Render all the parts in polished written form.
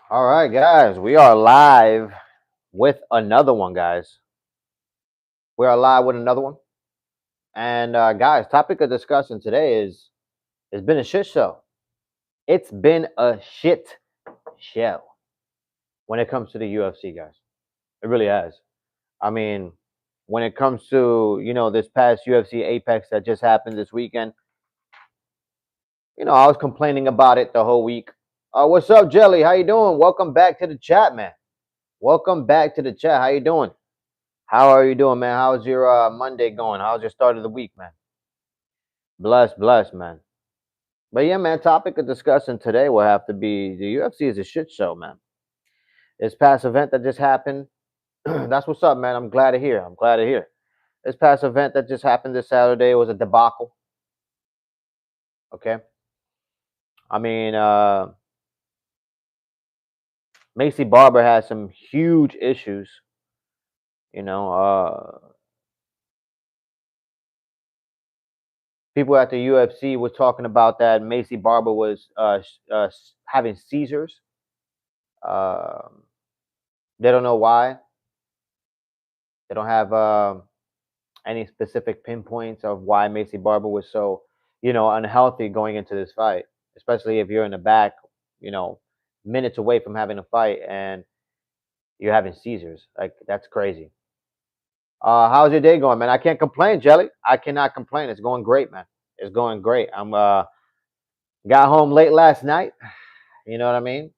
All right, guys, we are live with another one, guys. We are live with another one, and guys, topic of discussion today is it's been a shit show. It's been a shit show when it comes to the UFC, guys. It really has. I mean, when it comes to this past UFC Apex that just happened this weekend, I was complaining about it the whole week. What's up, Jelly? How you doing? Welcome back to the chat, man. Welcome back to the chat. How you doing? How are you doing, man? How's your Monday going? How's your start of the week, man? Bless, man. But yeah, man, topic of discussion today will have to be the UFC is a shit show, man. This past event that just happened, that's what's up, man. I'm glad to hear. I'm glad to hear. This past event that just happened this Saturday was a debacle. Okay. I mean, Macy Barber has some huge issues. You know, people at the UFC were talking about that Macy Barber was having seizures. Um, they don't know why. They don't have any specific pinpoints of why Macy Barber was so, unhealthy going into this fight, especially if you're in the back, you know, minutes away from having a fight and you're having seizures. Like that's crazy. How's your day going, man? I can't complain, Jelly. I cannot complain. It's going great, man. It's going great. I'm got home late last night. You know what I mean?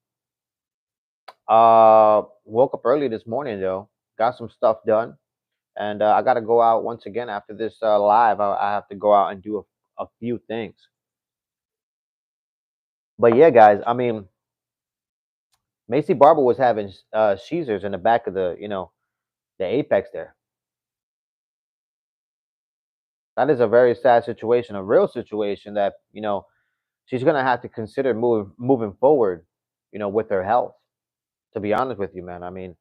Woke up early this morning though. Got some stuff done. And I got to go out once again after this live. I have to go out and do a few things. But yeah, guys, I mean, Macy Barber was having seizures in the back of the apex there. That is a very sad situation, a real situation that she's gonna have to consider moving forward, with her health. To be honest with you, man, I mean,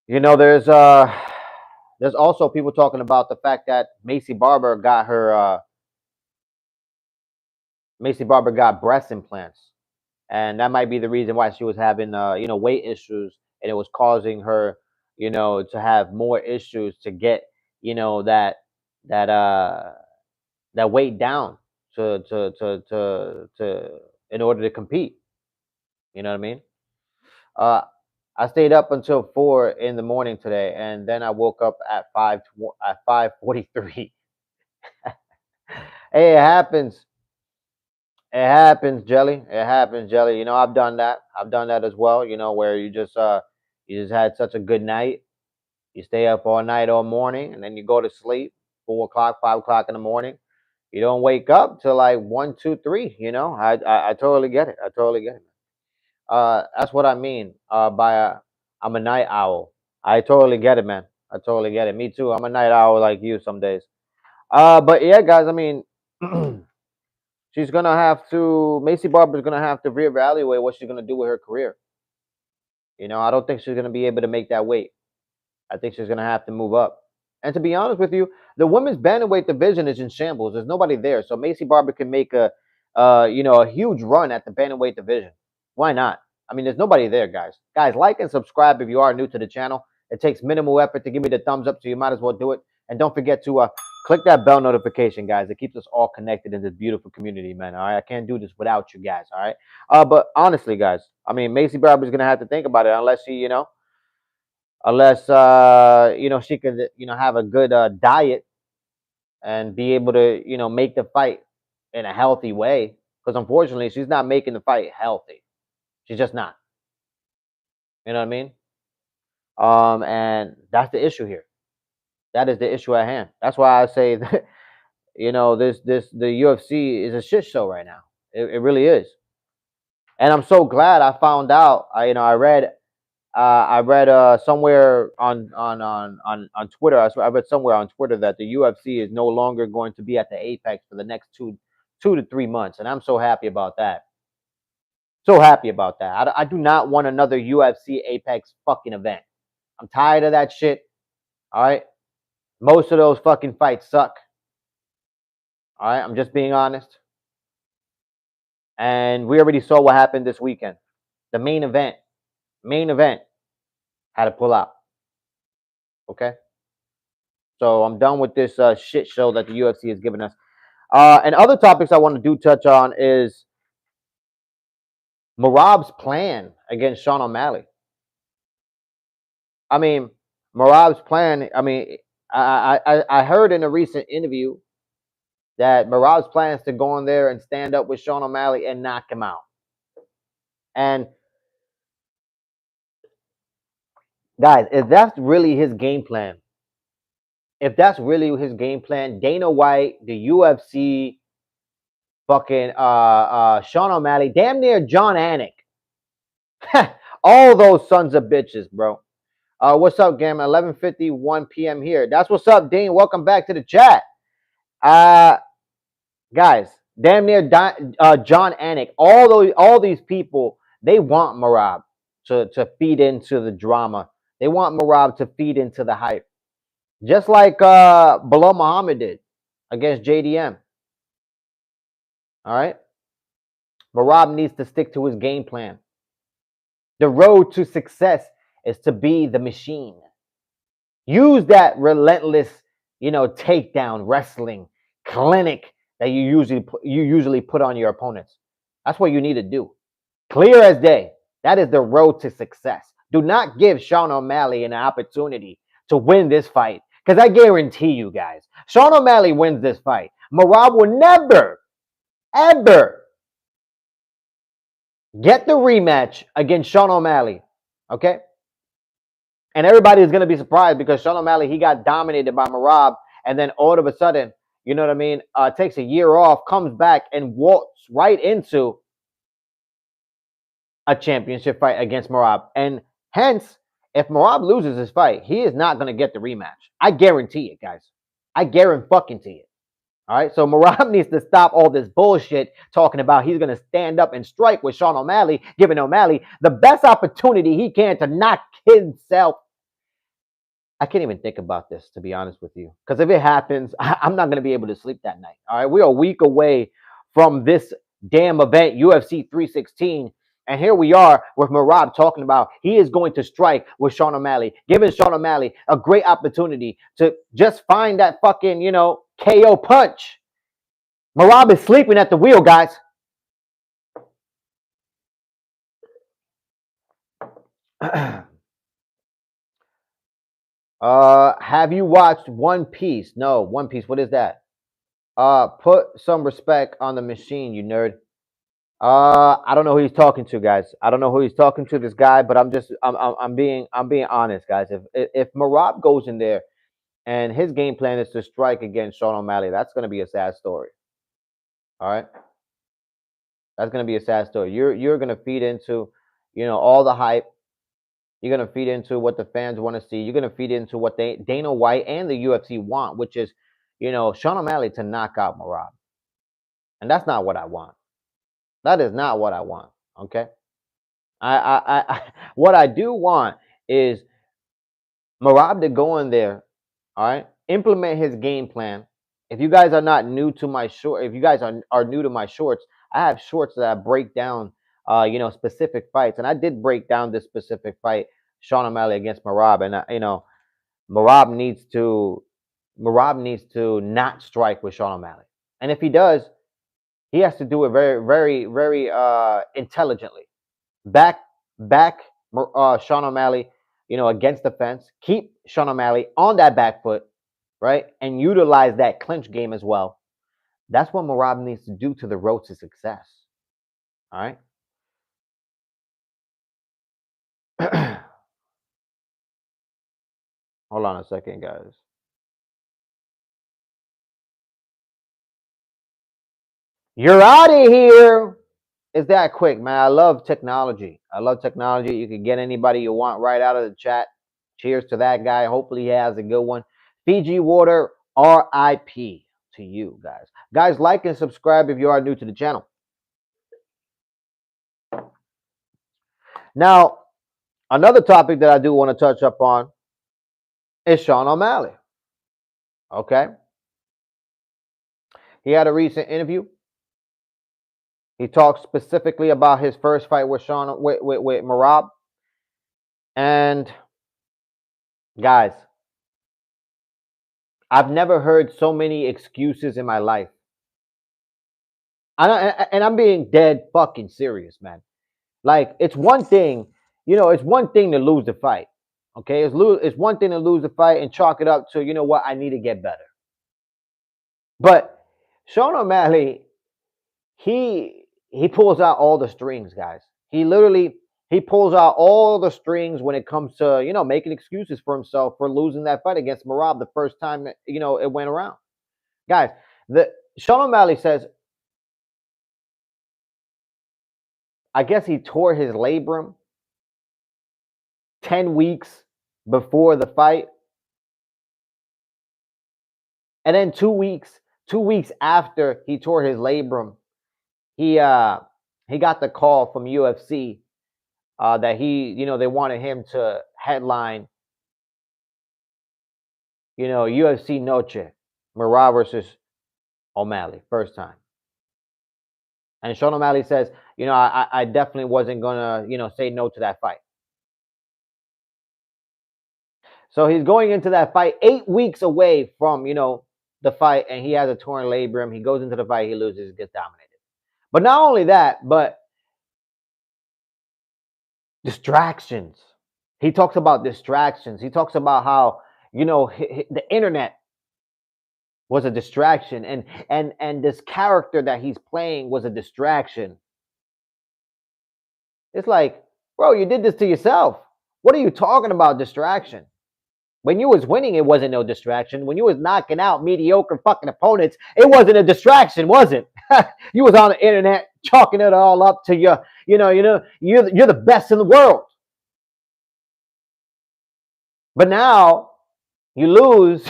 there's also people talking about the fact that Macy Barber got breast implants, and that might be the reason why she was having weight issues, and it was causing her to have more issues to get that that weight down to in order to compete. You know what I mean? Uh, I stayed up until 4 in the morning today, and then I woke up at 5:43. Hey, it happens. It happens, Jelly. It happens, Jelly. I've done that. I've done that as well. Where you just had such a good night. You stay up all night, all morning, and then you go to sleep 4 o'clock, 5 o'clock in the morning. You don't wake up till like 1, 2, 3. I totally get it. I totally get it. That's what I mean. I'm a night owl. I totally get it, man. I totally get it. Me too. I'm a night owl like you some days. But yeah, guys. I mean. She's gonna have to. Macy Barber's gonna have to reevaluate what she's gonna do with her career. I don't think she's gonna be able to make that weight. I think she's gonna have to move up. And to be honest with you, the women's bantamweight division is in shambles. There's nobody there, so Macy Barber can make a huge run at the bantamweight division. Why not? I mean, there's nobody there, guys. Guys, like and subscribe if you are new to the channel. It takes minimal effort to give me the thumbs up, so you might as well do it. And don't forget to click that bell notification, guys. It keeps us all connected in this beautiful community, man. All right, I can't do this without you guys. All right, but honestly, guys, I mean, Macy Barber's gonna have to think about it unless she could have a good diet and be able to make the fight in a healthy way. Because unfortunately, she's not making the fight healthy. She's just not. You know what I mean? And that's the issue here. That is the issue at hand. That's why I say that the UFC is a shit show right now. It really is. And I'm so glad I found out. I read somewhere on Twitter. I read somewhere on Twitter that the UFC is no longer going to be at the Apex for the next 2 to 3 months, and I'm so happy about that. So happy about that. I do not want another UFC Apex fucking event. I'm tired of that shit. All right, most of those fucking fights suck. All right, I'm just being honest. And we already saw what happened this weekend. The main event had to pull out. Okay, so I'm done with this shit show that the UFC has given us. And other topics I want to touch on is Merab's plan against Sean O'Malley. I mean, Merab's plan. I mean, I heard in a recent interview that Merab's plan is to go in there and stand up with Sean O'Malley and knock him out. And guys, if that's really his game plan, Dana White, the UFC, fucking Sean O'Malley, damn near John Anik, all those sons of bitches, bro. What's up, Gamma? 11:51 p.m. here. That's what's up, Dean. Welcome back to the chat. Guys, damn near John Anik. All these people, they want Merab to feed into the drama. They want Merab to feed into the hype, just like Belal Muhammad did against JDM. All right, Merab needs to stick to his game plan. The road to success is to be the machine. Use that relentless, takedown wrestling clinic that you usually put on your opponents. That's what you need to do. Clear as day. That is the road to success. Do not give Sean O'Malley an opportunity to win this fight, because I guarantee you guys, Sean O'Malley wins this fight. Merab will never, ever get the rematch against Sean O'Malley. Okay? And everybody is going to be surprised because Sean O'Malley, he got dominated by Merab, and then all of a sudden, you know what I mean, takes a year off, comes back, and walks right into a championship fight against Merab. And hence, if Merab loses this fight, he is not going to get the rematch. I guarantee it, guys. I guarantee it. All right, so Merab needs to stop all this bullshit talking about he's going to stand up and strike with Sean O'Malley, giving O'Malley the best opportunity he can to knock himself. I can't even think about this, to be honest with you, because if it happens, I'm not going to be able to sleep that night. All right, we're a week away from this damn event, UFC 316. And here we are with Merab talking about he is going to strike with Sean O'Malley, giving Sean O'Malley a great opportunity to just find that fucking, KO punch. Merab is sleeping at the wheel, guys. Have you watched One Piece? No, One Piece. What is that? Put some respect on the machine, you nerd. I don't know who he's talking to, guys. I don't know who he's talking to, this guy, but I'm being honest, guys. If Merab goes in there and his game plan is to strike against Sean O'Malley, that's gonna be a sad story. All right, that's gonna be a sad story. You're gonna feed into, all the hype. You're gonna feed into what the fans want to see. You're gonna feed into what Dana White and the UFC want, which is, Sean O'Malley to knock out Merab, and that's not what I want. That is not what I want. Okay. What I do want is Merab to go in there, all right, implement his game plan. If you guys are not new to my short, if you guys are new to my shorts, I have shorts that I break down, specific fights, and I did break down this specific fight, Sean O'Malley against Merab, and Merab needs to not strike with Sean O'Malley, and if he does, he has to do it very, very, very intelligently. Back Sean O'Malley, against the fence. Keep Sean O'Malley on that back foot, right? And utilize that clinch game as well. That's what Merab needs to do to the road to success. All right. Hold on a second, guys. You're out of here. It's that quick, man. I love technology. You can get anybody you want right out of the chat. Cheers to that guy. Hopefully he has a good one. Fiji Water, RIP to you guys. Guys, like and subscribe if you are new to the channel. Now, another topic that I do want to touch up on is Sean O'Malley. Okay. He had a recent interview He talks specifically about his first fight with with Merab. And guys, I've never heard so many excuses in my life. And I'm being dead fucking serious, man. Like, it's one thing, it's one thing to lose the fight. Okay, it's one thing to lose the fight and chalk it up to, you know what, I need to get better. But Sean O'Malley, he pulls out all the strings, guys. He pulls out all the strings when it comes to, making excuses for himself for losing that fight against Merab the first time it went around. Guys, the Sean O'Malley says, I guess he tore his labrum 10 weeks before the fight. And then 2 weeks after he tore his labrum, he got the call from UFC that they wanted him to headline, UFC Noche, Merab versus O'Malley, first time. And Sean O'Malley says, I definitely wasn't gonna, say no to that fight. So he's going into that fight 8 weeks away from, the fight, and he has a torn labrum. He goes into the fight, he loses, gets dominated. But not only that, but distractions. He talks about distractions. He talks about how, the internet was a distraction, and this character that he's playing was a distraction. It's like, bro, you did this to yourself. What are you talking about, distraction? When you was winning, it wasn't no distraction. When you was knocking out mediocre fucking opponents, it wasn't a distraction, was it? You was on the internet chalking it all up to you're the best in the world. But now you lose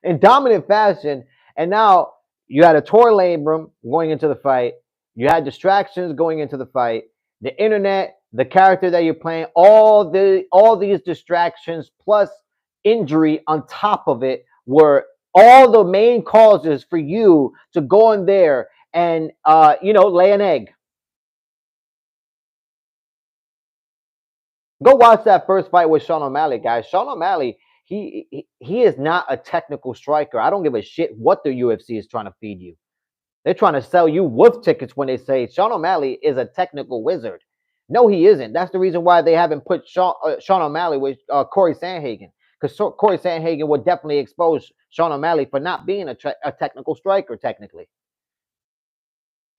in dominant fashion, and now you had a torn labrum going into the fight. You had distractions going into the fight. The internet, the character that you're playing, all these distractions plus injury on top of it were all the main causes for you to go in there and lay an egg. Go watch that first fight with Sean O'Malley, guys. Sean O'Malley, he is not a technical striker. I don't give a shit what the UFC is trying to feed you. They're trying to sell you wolf tickets when they say Sean O'Malley is a technical wizard. No, he isn't. That's the reason why they haven't put Sean O'Malley with Corey Sandhagen, because Corey Sandhagen would definitely expose Sean O'Malley for not being a technical striker, technically.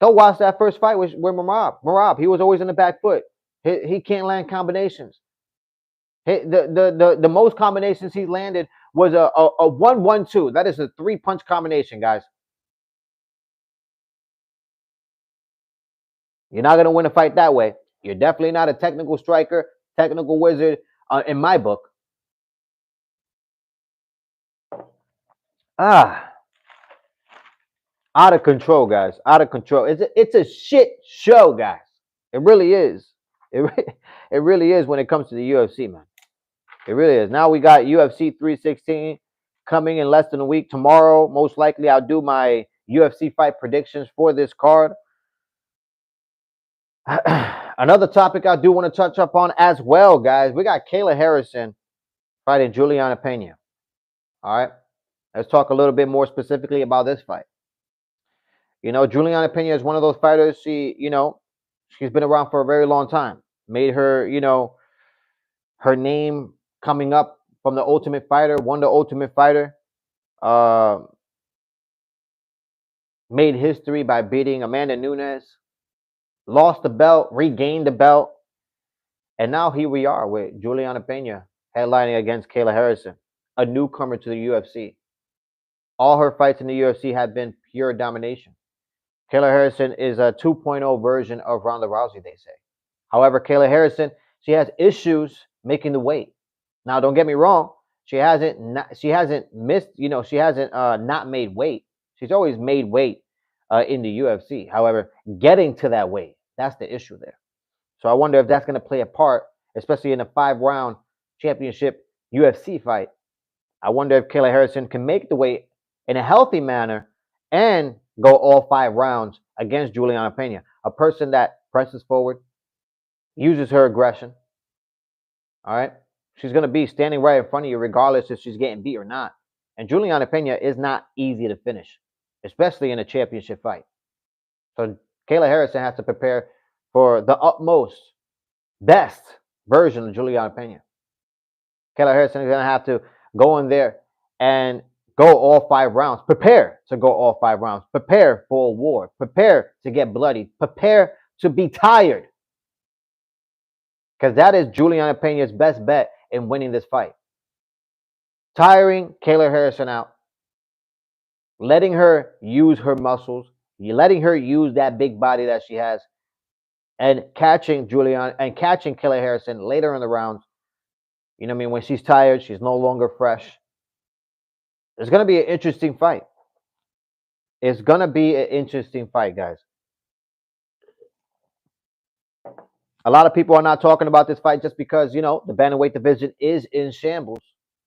Go watch that first fight with Merab. Merab, he was always in the back foot. He can't land combinations. The most combinations he landed was a 1-1-2. That is a 3-punch combination, guys. You're not going to win a fight that way. You're definitely not a technical striker, technical wizard, in my book. Out of control, guys. Out of control. It's a shit show, guys. It really is. It really is when it comes to the UFC, man. It really is. Now we got UFC 316 coming in less than a week. Tomorrow, most likely, I'll do my UFC fight predictions for this card. Another topic I do want to touch up on as well, guys. We got Kayla Harrison fighting Juliana Pena. All right. Let's talk a little bit more specifically about this fight. Juliana Pena is one of those fighters. She's been around for a very long time. Made her, her name coming up from the Ultimate Fighter, won the Ultimate Fighter. Made history by beating Amanda Nunes. Lost the belt, regained the belt. And now here we are with Juliana Pena headlining against Kayla Harrison, a newcomer to the UFC. All her fights in the UFC have been pure domination. Kayla Harrison is a 2.0 version of Ronda Rousey, they say. However, Kayla Harrison, she has issues making the weight. Now, don't get me wrong. She hasn't missed, she hasn't not made weight. She's always made weight in the UFC. However, getting to that weight, that's the issue there. So I wonder if that's going to play a part, especially in a 5-round championship UFC fight. I wonder if Kayla Harrison can make the weight in a healthy manner and go all 5 rounds against Juliana Pena. a person that presses forward, uses her aggression. All right. She's going to be standing right in front of you regardless if she's getting beat or not. And Juliana Pena is not easy to finish, especially in a championship fight. So Kayla Harrison has to prepare for the utmost, best version of Juliana Pena. Kayla Harrison is going to have to go in there and go all 5 rounds. Prepare to go all 5 rounds. Prepare for a war. Prepare to get bloody. Prepare to be tired. Because that is Juliana Pena's best bet in winning this fight. Tiring Kayla Harrison out. Letting her use her muscles. Letting her use that big body that she has. And catching Kayla Harrison later in the rounds. You know what I mean? When she's tired, she's no longer fresh. It's going to be an interesting fight. It's going to be an interesting fight, guys. A lot of people are not talking about this fight just because, you know, the bantamweight division is in shambles.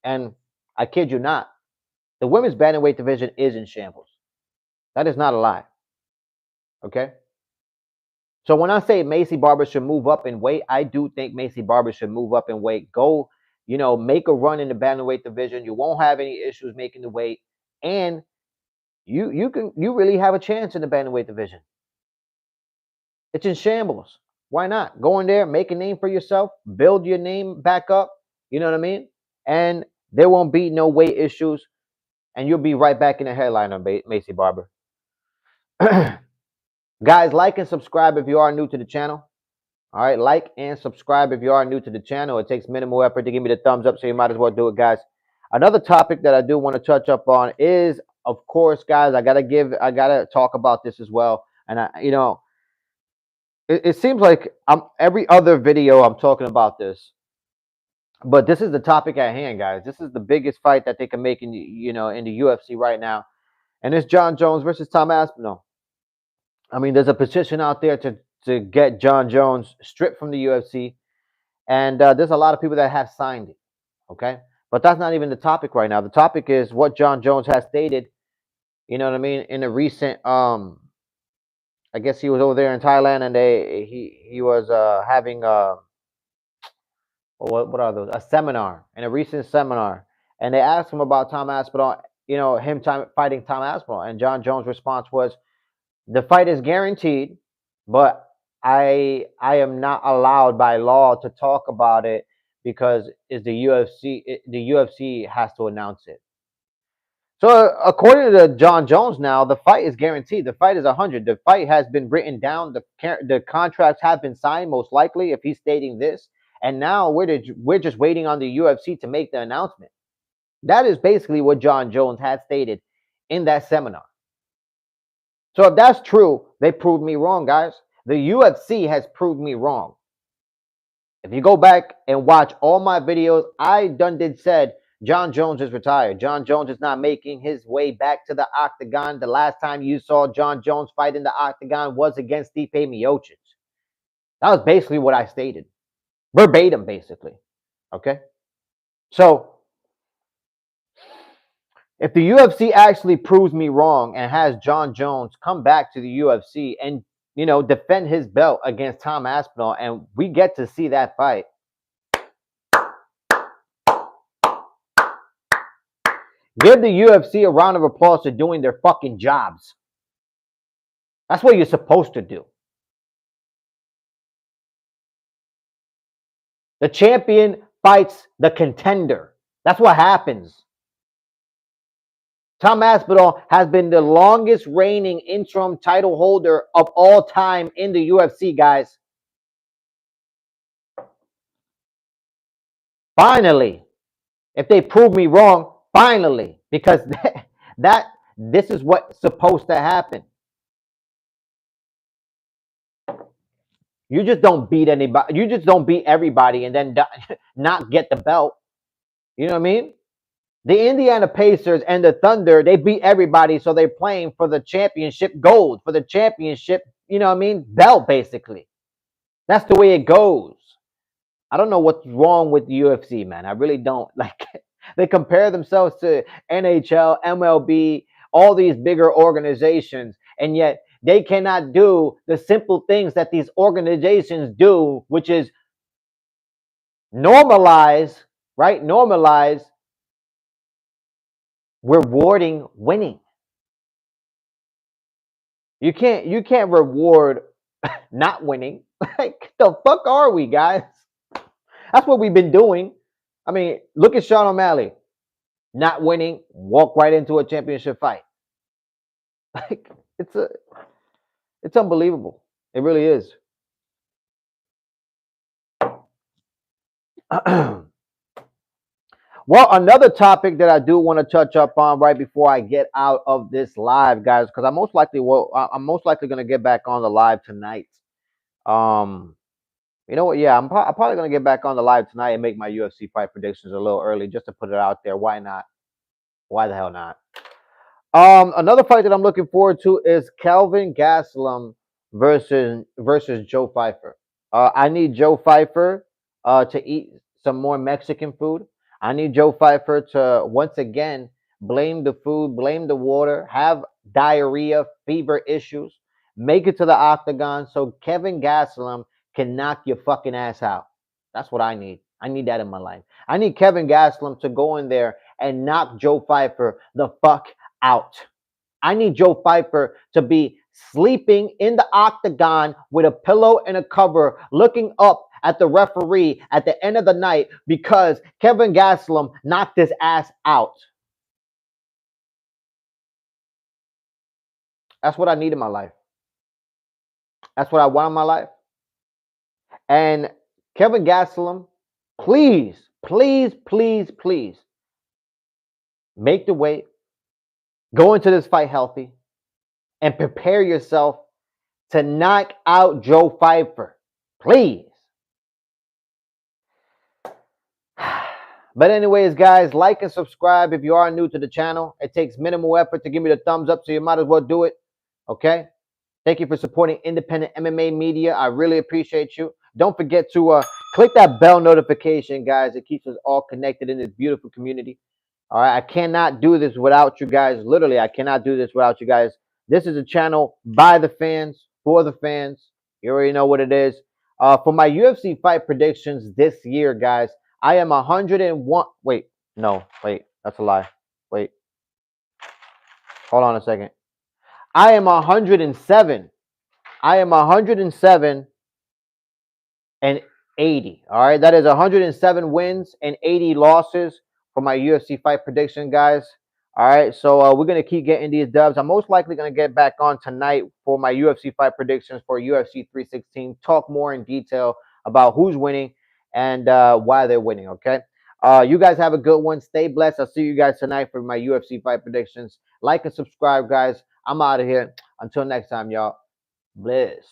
And I kid you not, the women's bantamweight division is in shambles. That is not a lie. Okay? So when I say Maycee Barber should move up in weight, I do think Maycee Barber should move up in weight. Go, you know, make a run in the bantamweight division. You won't have any issues making the weight. And you really have a chance in the bantamweight division. It's in shambles. Why not? Go in there, make a name for yourself, build your name back up. You know what I mean? And there won't be no weight issues. And you'll be right back in the headline of Maycee Barber. Guys, like and subscribe if you are new to the channel. All right, like and subscribe if you are new to the channel. It takes minimal effort to give me the thumbs up, so you might as well do it, guys. Another topic that I do want to touch up on is, of course, guys, I gotta talk about this as well. And it seems like every other video I'm talking about this, but this is the topic at hand, guys. This is the biggest fight that they can make in in the UFC right now, and it's Jon Jones versus Tom Aspinall. I mean, there's a petition out there to get Jon Jones stripped from the UFC, and there's a lot of people that have signed it. Okay, but that's not even the topic right now. The topic is what Jon Jones has stated. You know what I mean? In a recent I guess he was over there in Thailand, and he was having what are those? A seminar, in a recent seminar, and they asked him about Tom Aspinall. You know, fighting Tom Aspinall, and Jon Jones' response was, "The fight is guaranteed, but I am not allowed by law to talk about it because it's the UFC. The UFC has to announce it." So according to Jon Jones, now the fight is guaranteed. The fight is 100. The fight has been written down. The contracts have been signed, most likely, if he's stating this. And now we're just waiting on the UFC to make the announcement. That is basically what Jon Jones had stated in that seminar. So if that's true, they proved me wrong, guys. The UFC has proved me wrong. If you go back and watch all my videos, I said Jon Jones is retired. Jon Jones is not making his way back to the octagon. The last time you saw Jon Jones fight in the octagon was against Stipe Miocic. That was basically what I stated. Verbatim, basically. Okay? So, if the UFC actually proves me wrong and has Jon Jones come back to the UFC and, defend his belt against Tom Aspinall, and we get to see that fight, give the UFC a round of applause for doing their fucking jobs. That's what you're supposed to do. The champion fights the contender. That's what happens. Tom Aspinall has been the longest reigning interim title holder of all time in the UFC, guys. Finally, if they prove me wrong, finally, because this is what's supposed to happen. You just don't beat anybody. You just don't beat everybody and then not get the belt. You know what I mean? The Indiana Pacers and the Thunder, they beat everybody, so they're playing for the championship gold, for the championship, belt, basically. That's the way it goes. I don't know what's wrong with the UFC, man. I really don't. Like, they compare themselves to NHL, MLB, all these bigger organizations, and yet They cannot do the simple things that these organizations do, which is normalize, right? Normalize rewarding winning. You can't reward not winning. Like the fuck are we, guys? That's what we've been doing. I mean, look at Sean O'Malley. Not winning, walk right into a championship fight. Like it's a it's unbelievable. It really is. Well, another topic that I do want to touch up on right before I get out of this live, guys, because I'm most likely going to get back on the live tonight. Um, you know what? Yeah, I'm probably going to get back on the live tonight and make my UFC fight predictions a little early just to put it out there. Why not? Why the hell not? Another fight that I'm looking forward to is Kelvin Gastelum versus Joe Pfeiffer. I need Joe Pfeiffer to eat some more Mexican food. I need Joe Pfeiffer to once again blame the food, blame the water, have diarrhea, fever issues, make it to the octagon so Kevin Gastelum can knock your fucking ass out. That's what I need. I need that in my life. I need Kevin Gastelum to go in there and knock Joe Pfeiffer the fuck out. I need Joe Pfeiffer to be sleeping in the octagon with a pillow and a cover, looking up at the referee at the end of the night because Kevin Gastelum knocked his ass out. That's what I need in my life. That's what I want in my life. And Kevin Gastelum, please, please, please, please make the weight, go into this fight healthy, and prepare yourself to knock out Joe Pfeiffer. Please. But anyways, guys, like and subscribe if you are new to the channel. It takes minimal effort to give me the thumbs up, so you might as well do it. Okay? Thank you for supporting independent MMA media. I really appreciate you. Don't forget to click that bell notification, guys. It keeps us all connected in this beautiful community. All right? I cannot do this without you guys. Literally, I cannot do this without you guys. This is a channel by the fans, for the fans. You already know what it is. For my UFC fight predictions this year, guys, I am 101. Wait, no, wait, that's a lie. Wait, hold on a second. I am 107. I am 107 and 80. All right, that is 107 wins and 80 losses for my UFC fight prediction, guys. All right, so we're gonna keep getting these dubs. I'm most likely gonna get back on tonight for my UFC fight predictions for UFC 316. Talk more in detail about who's winning and why they're winning. Okay. You guys have a good one. Stay blessed. I'll see you guys tonight for my UFC fight predictions. Like and subscribe, guys. I'm out of here. Until next time, y'all. Bless.